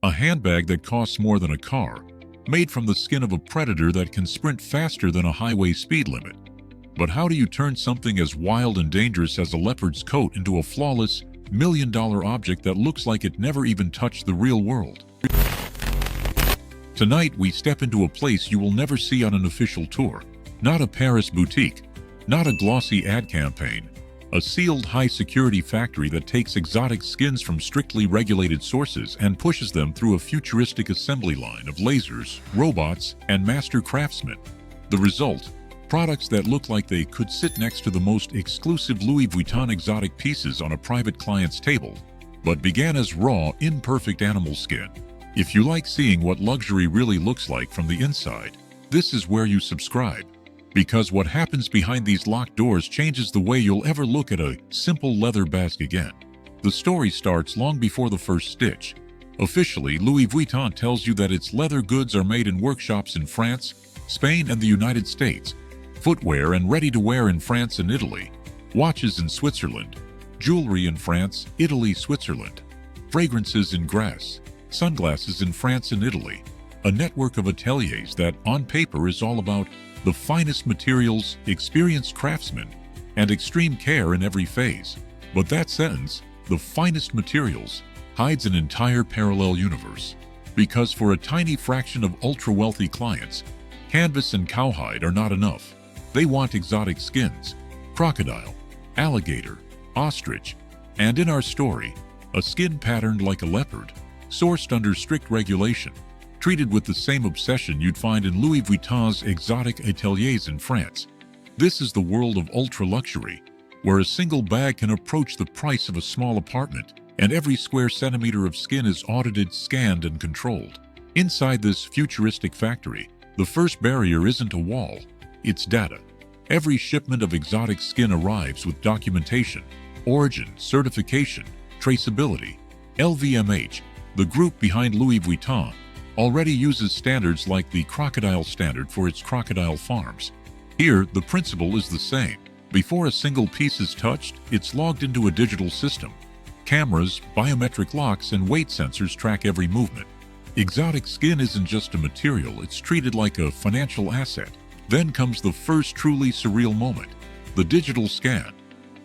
A handbag that costs more than a car, made from the skin of a predator that can sprint faster than a highway speed limit. But how do you turn something as wild and dangerous as a leopard's coat into a flawless, million-dollar object that looks like it never even touched the real world? Tonight, we step into a place you will never see on an official tour. Not a Paris boutique, not a glossy ad campaign. A sealed high-security factory that takes exotic skins from strictly regulated sources and pushes them through a futuristic assembly line of lasers, robots, and master craftsmen. The result? Products that look like they could sit next to the most exclusive Louis Vuitton exotic pieces on a private client's table, but began as raw, imperfect animal skin. If you like seeing what luxury really looks like from the inside, this is where you subscribe. Because what happens behind these locked doors changes the way you'll ever look at a simple leather bag again. The story starts long before the first stitch. Officially, Louis Vuitton tells you that its leather goods are made in workshops in France, Spain, and the United States, footwear and ready-to-wear in France and Italy, watches in Switzerland, jewelry in France, Italy, Switzerland, fragrances in Greece, sunglasses in France and Italy, a network of ateliers that, on paper, is all about the finest materials, experienced craftsmen, and extreme care in every phase. But that sentence, the finest materials, hides an entire parallel universe. Because for a tiny fraction of ultra-wealthy clients, canvas and cowhide are not enough. They want exotic skins, crocodile, alligator, ostrich, and in our story, a skin patterned like a leopard, sourced under strict regulation, treated with the same obsession you'd find in Louis Vuitton's exotic ateliers in France. This is the world of ultra-luxury, where a single bag can approach the price of a small apartment, and every square centimeter of skin is audited, scanned, and controlled. Inside this futuristic factory, the first barrier isn't a wall, it's data. Every shipment of exotic skin arrives with documentation, origin, certification, traceability. LVMH, the group behind Louis Vuitton, already uses standards like the crocodile standard for its crocodile farms. Here, the principle is the same. Before a single piece is touched, it's logged into a digital system. Cameras, biometric locks, and weight sensors track every movement. Exotic skin isn't just a material, it's treated like a financial asset. Then comes the first truly surreal moment, the digital scan.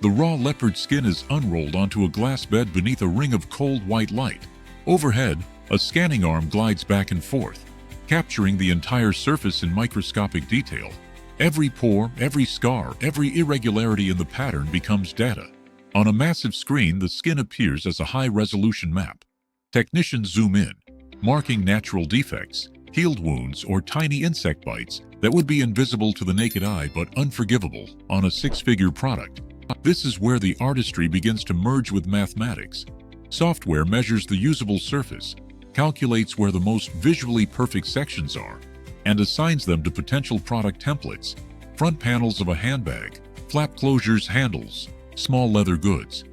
The raw leopard skin is unrolled onto a glass bed beneath a ring of cold white light. Overhead, a scanning arm glides back and forth, capturing the entire surface in microscopic detail. Every pore, every scar, every irregularity in the pattern becomes data. On a massive screen, the skin appears as a high-resolution map. Technicians zoom in, marking natural defects, healed wounds, or tiny insect bites that would be invisible to the naked eye but unforgivable on a six-figure product. This is where the artistry begins to merge with mathematics. Software measures the usable surface, calculates where the most visually perfect sections are, and assigns them to potential product templates, front panels of a handbag, flap closures, handles, small leather goods.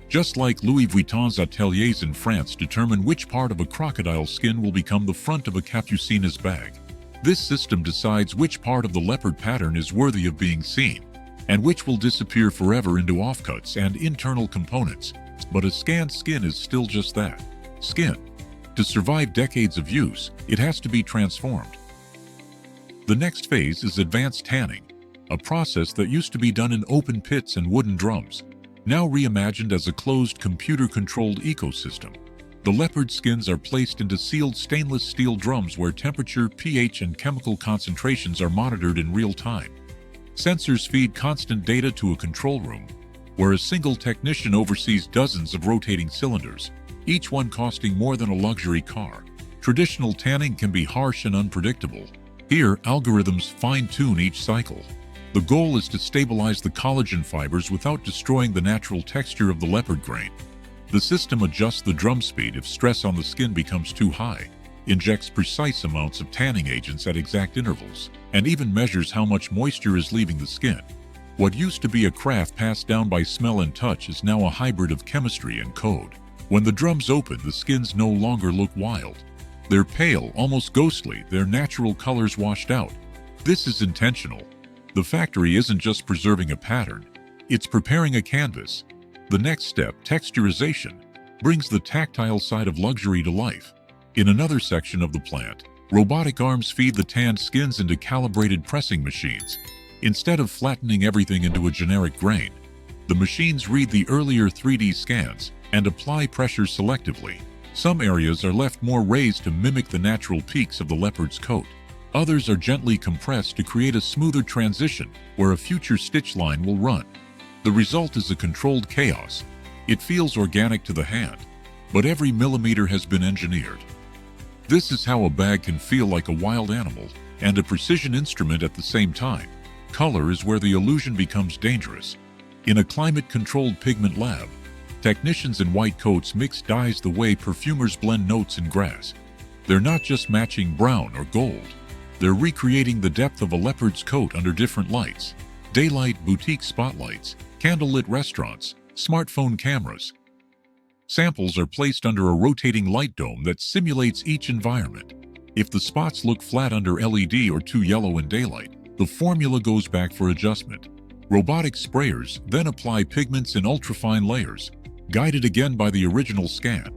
Just like Louis Vuitton's ateliers in France determine which part of a crocodile skin will become the front of a capucina's bag, this system decides which part of the leopard pattern is worthy of being seen, and which will disappear forever into offcuts and internal components. But a scanned skin is still just that, skin. To survive decades of use, it has to be transformed. The next phase is advanced tanning, a process that used to be done in open pits and wooden drums, now reimagined as a closed computer-controlled ecosystem. The leopard skins are placed into sealed stainless steel drums where temperature, pH, and chemical concentrations are monitored in real time. Sensors feed constant data to a control room, where a single technician oversees dozens of rotating cylinders, each one costing more than a luxury car. Traditional tanning can be harsh and unpredictable. Here, algorithms fine-tune each cycle. The goal is to stabilize the collagen fibers without destroying the natural texture of the leopard grain. The system adjusts the drum speed if stress on the skin becomes too high, injects precise amounts of tanning agents at exact intervals, and even measures how much moisture is leaving the skin. What used to be a craft passed down by smell and touch is now a hybrid of chemistry and code. When the drums open, the skins no longer look wild. They're pale, almost ghostly, their natural colors washed out. This is intentional. The factory isn't just preserving a pattern, it's preparing a canvas. The next step, texturization, brings the tactile side of luxury to life. In another section of the plant, robotic arms feed the tanned skins into calibrated pressing machines. Instead of flattening everything into a generic grain, the machines read the earlier 3D scans and apply pressure selectively. Some areas are left more raised to mimic the natural peaks of the leopard's coat. Others are gently compressed to create a smoother transition where a future stitch line will run. The result is a controlled chaos. It feels organic to the hand, but every millimeter has been engineered. This is how a bag can feel like a wild animal and a precision instrument at the same time. Color is where the illusion becomes dangerous. In a climate-controlled pigment lab, technicians in white coats mix dyes the way perfumers blend notes in grass. They're not just matching brown or gold. They're recreating the depth of a leopard's coat under different lights. Daylight boutique spotlights, candlelit restaurants, smartphone cameras. Samples are placed under a rotating light dome that simulates each environment. If the spots look flat under LED or too yellow in daylight, the formula goes back for adjustment. Robotic sprayers then apply pigments in ultrafine layers, guided again by the original scan.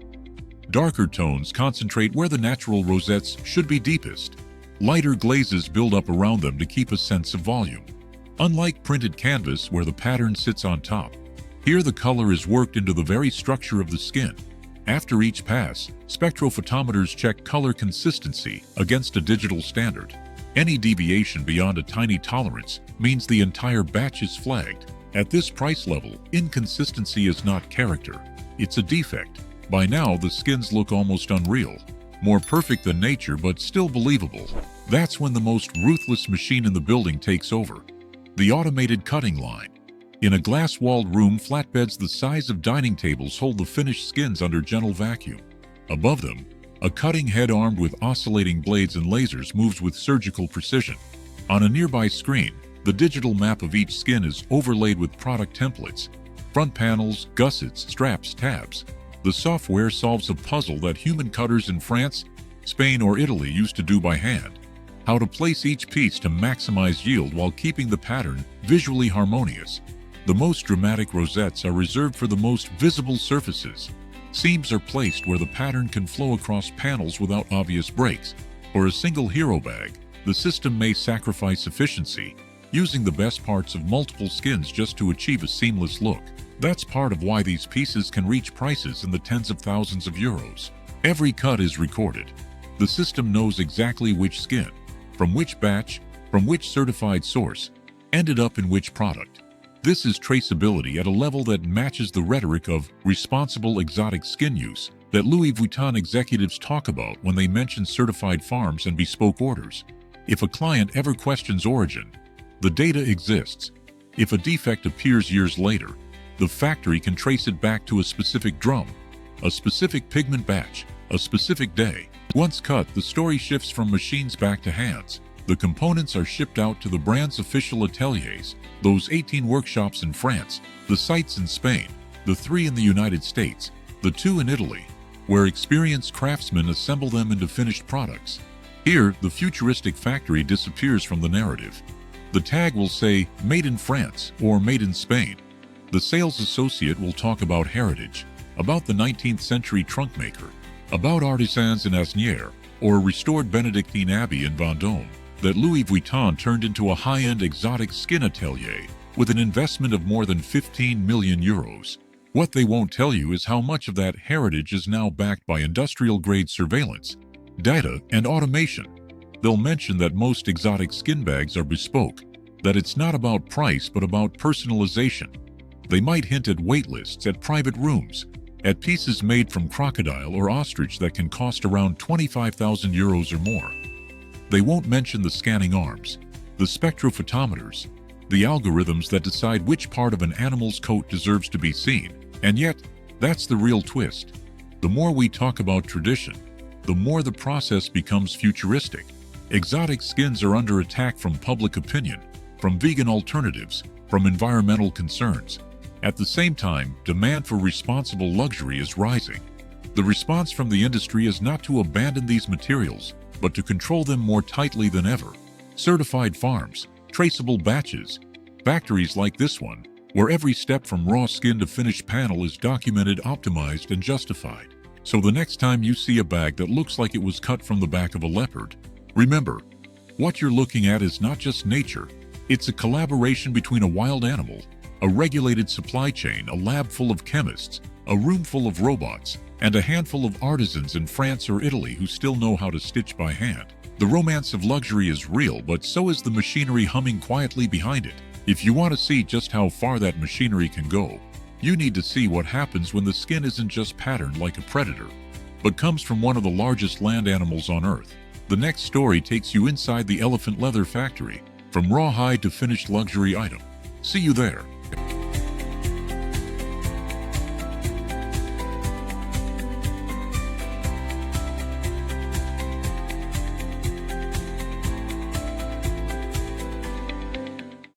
Darker tones concentrate where the natural rosettes should be deepest. Lighter glazes build up around them to keep a sense of volume. Unlike printed canvas where the pattern sits on top, here the color is worked into the very structure of the skin. After each pass, spectrophotometers check color consistency against a digital standard. Any deviation beyond a tiny tolerance means the entire batch is flagged. At this price level, inconsistency is not character, it's a defect. By now, the skins look almost unreal, more perfect than nature but still believable. That's when the most ruthless machine in the building takes over, the automated cutting line. In a glass-walled room, flatbeds the size of dining tables hold the finished skins under gentle vacuum. Above them, a cutting head armed with oscillating blades and lasers moves with surgical precision. On a nearby screen, the digital map of each skin is overlaid with product templates, front panels, gussets, straps, tabs. The software solves a puzzle that human cutters in France, Spain, or Italy used to do by hand. How to place each piece to maximize yield while keeping the pattern visually harmonious. The most dramatic rosettes are reserved for the most visible surfaces. Seams are placed where the pattern can flow across panels without obvious breaks. For a single hero bag, the system may sacrifice efficiency, using the best parts of multiple skins just to achieve a seamless look. That's part of why these pieces can reach prices in the tens of thousands of euros. Every cut is recorded. The system knows exactly which skin, from which batch, from which certified source, ended up in which product. This is traceability at a level that matches the rhetoric of responsible exotic skin use that Louis Vuitton executives talk about when they mention certified farms and bespoke orders. If a client ever questions origin, the data exists. If a defect appears years later, the factory can trace it back to a specific drum, a specific pigment batch, a specific day. Once cut, the story shifts from machines back to hands. The components are shipped out to the brand's official ateliers, those 18 workshops in France, the sites in Spain, the 3 in the United States, the 2 in Italy, where experienced craftsmen assemble them into finished products. Here, the futuristic factory disappears from the narrative. The tag will say, "Made in France" or "Made in Spain." The sales associate will talk about heritage, about the 19th century trunk maker, about artisans in Asnières, or a restored Benedictine abbey in Vendôme that Louis Vuitton turned into a high-end exotic skin atelier with an investment of more than 15 million euros. What they won't tell you is how much of that heritage is now backed by industrial-grade surveillance, data, and automation. They'll mention that most exotic skin bags are bespoke, that it's not about price but about personalization. They might hint at wait lists at private rooms, at pieces made from crocodile or ostrich that can cost around 25,000 euros or more. They won't mention the scanning arms, the spectrophotometers, the algorithms that decide which part of an animal's coat deserves to be seen. And yet, that's the real twist. The more we talk about tradition, the more the process becomes futuristic. Exotic skins are under attack from public opinion, from vegan alternatives, from environmental concerns. At the same time, demand for responsible luxury is rising. The response from the industry is not to abandon these materials, but to control them more tightly than ever. Certified farms, traceable batches, factories like this one, where every step from raw skin to finished panel is documented, optimized, and justified. So the next time you see a bag that looks like it was cut from the back of a leopard, remember, what you're looking at is not just nature, it's a collaboration between a wild animal, a regulated supply chain, a lab full of chemists, a room full of robots, and a handful of artisans in France or Italy who still know how to stitch by hand. The romance of luxury is real, but so is the machinery humming quietly behind it. If you want to see just how far that machinery can go, you need to see what happens when the skin isn't just patterned like a predator, but comes from one of the largest land animals on Earth. The next story takes you inside the elephant leather factory, from raw hide to finished luxury item. See you there.